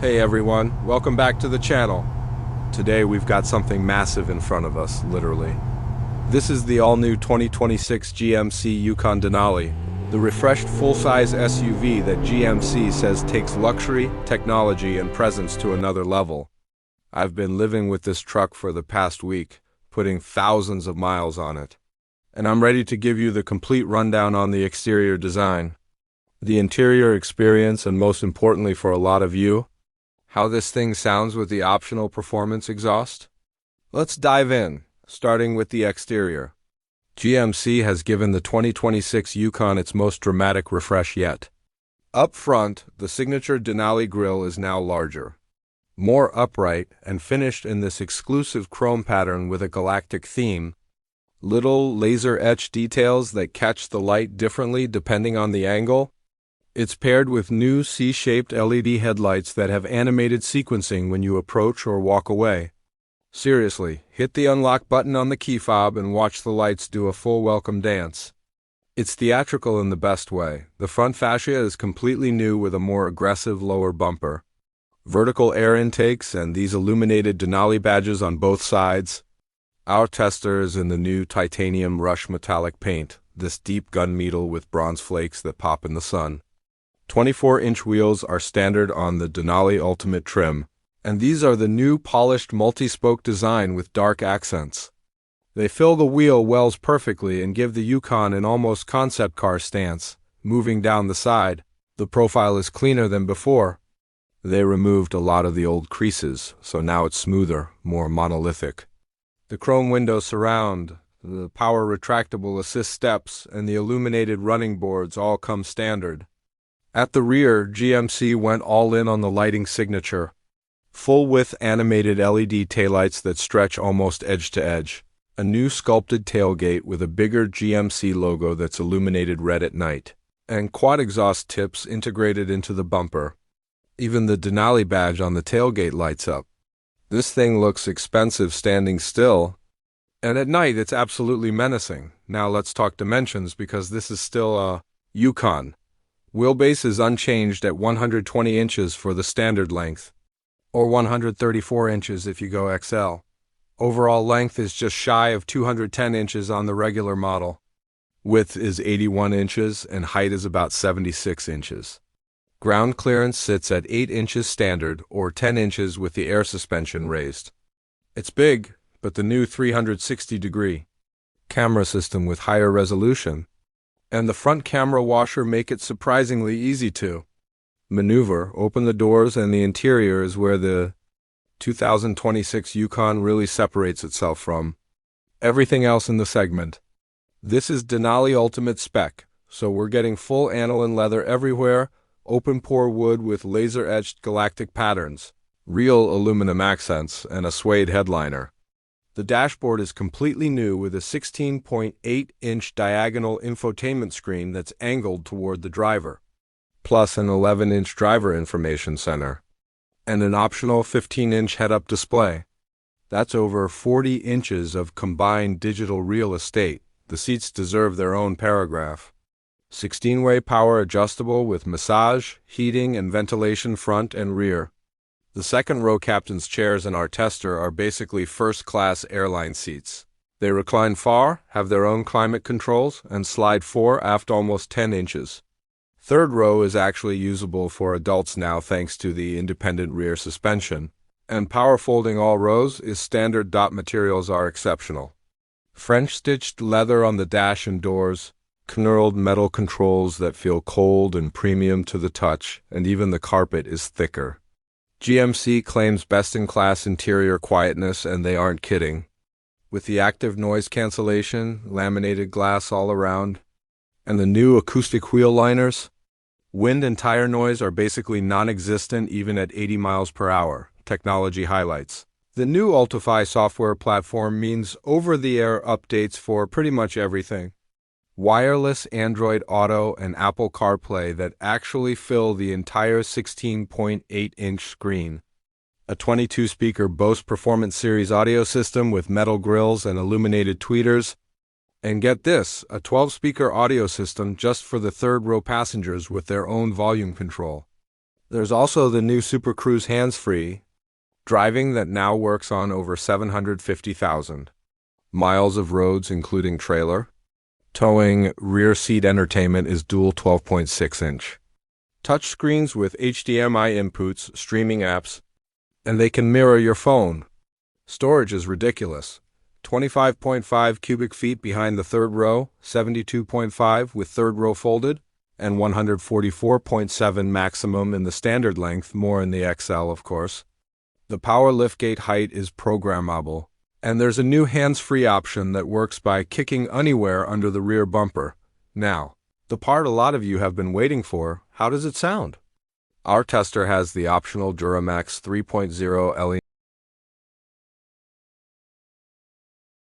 Hey everyone, welcome back to the channel. Today we've got something massive in front of us, literally. This is the all-new 2026 GMC Yukon Denali, the refreshed full-size SUV that GMC says takes luxury, technology, and presence to another level. I've been living with this truck for the past week, putting thousands of miles on it. And I'm ready to give you the complete rundown on the exterior design, the interior experience, and most importantly for a lot of you, how this thing sounds with the optional performance exhaust. Let's dive in, starting with the exterior. GMC has given the 2026 Yukon its most dramatic refresh yet. Up front, the signature Denali grille is now larger, more upright, and finished in this exclusive chrome pattern with a galactic theme. Little laser-etched details that catch the light differently depending on the angle. It's paired with new C-shaped LED headlights that have animated sequencing when you approach or walk away. Seriously, hit the unlock button on the key fob and watch the lights do a full welcome dance. It's theatrical in the best way. The front fascia is completely new with a more aggressive lower bumper, vertical air intakes, and these illuminated Denali badges on both sides. Our tester is in the new titanium rush metallic paint, this deep gunmetal with bronze flakes that pop in the sun. 24-inch wheels are standard on the Denali Ultimate trim, and these are the new polished multi-spoke design with dark accents. They fill the wheel wells perfectly and give the Yukon an almost concept car stance, moving down the side. The profile is cleaner than before. They removed a lot of the old creases, so now it's smoother, more monolithic. The chrome window surround, the power retractable assist steps, and the illuminated running boards all come standard. At the rear, GMC went all in on the lighting signature. Full-width animated LED taillights that stretch almost edge to edge. A new sculpted tailgate with a bigger GMC logo that's illuminated red at night. And quad exhaust tips integrated into the bumper. Even the Denali badge on the tailgate lights up. This thing looks expensive standing still, and at night it's absolutely menacing. Now let's talk dimensions because this is still a Yukon. Wheelbase is unchanged at 120 inches for the standard length, or 134 inches if you go XL. Overall length is just shy of 210 inches on the regular model. Width is 81 inches and height is about 76 inches. Ground clearance sits at 8 inches standard or 10 inches with the air suspension raised. It's big, but the new 360-degree camera system with higher resolution and the front camera washer make it surprisingly easy to maneuver, open the doors, and the interior is where the 2026 Yukon really separates itself from everything else in the segment. This is Denali Ultimate Spec, so we're getting full aniline leather everywhere, open pore wood with laser-etched galactic patterns, real aluminum accents, and a suede headliner. The dashboard is completely new with a 16.8-inch diagonal infotainment screen that's angled toward the driver, plus an 11-inch driver information center, and an optional 15-inch head-up display. That's over 40 inches of combined digital real estate. The seats deserve their own paragraph. 16-way power adjustable with massage, heating, and ventilation front and rear. The second row captain's chairs in our tester are basically first-class airline seats. They recline far, have their own climate controls, and slide fore aft almost 10 inches. Third row is actually usable for adults now thanks to the independent rear suspension. And power folding all rows is standard. Materials are exceptional. French-stitched leather on the dash and doors, knurled metal controls that feel cold and premium to the touch, and even the carpet is thicker. GMC claims best-in-class interior quietness, and they aren't kidding. With the active noise cancellation, laminated glass all around, and the new acoustic wheel liners, wind and tire noise are basically non-existent even at 80 miles per hour. Technology highlights. The new Ultify software platform means over-the-air updates for pretty much everything. Wireless Android Auto and Apple CarPlay that actually fill the entire 16.8-inch screen. A 22-speaker Bose Performance Series audio system with metal grills and illuminated tweeters. And get this, a 12-speaker audio system just for the third-row passengers with their own volume control. There's also the new Super Cruise hands-free driving that now works on over 750,000 miles of roads, including trailer towing. Rear seat entertainment is dual 12.6-inch touchscreens with HDMI inputs, streaming apps, and they can mirror your phone. Storage is ridiculous. 25.5 cubic feet behind the third row, 72.5 with third row folded, and 144.7 maximum in the standard length, more in the XL, of course. The power liftgate height is programmable, and there's a new hands-free option that works by kicking anywhere under the rear bumper. Now, the part a lot of you have been waiting for, how does it sound? Our tester has the optional Duramax 3.0 LED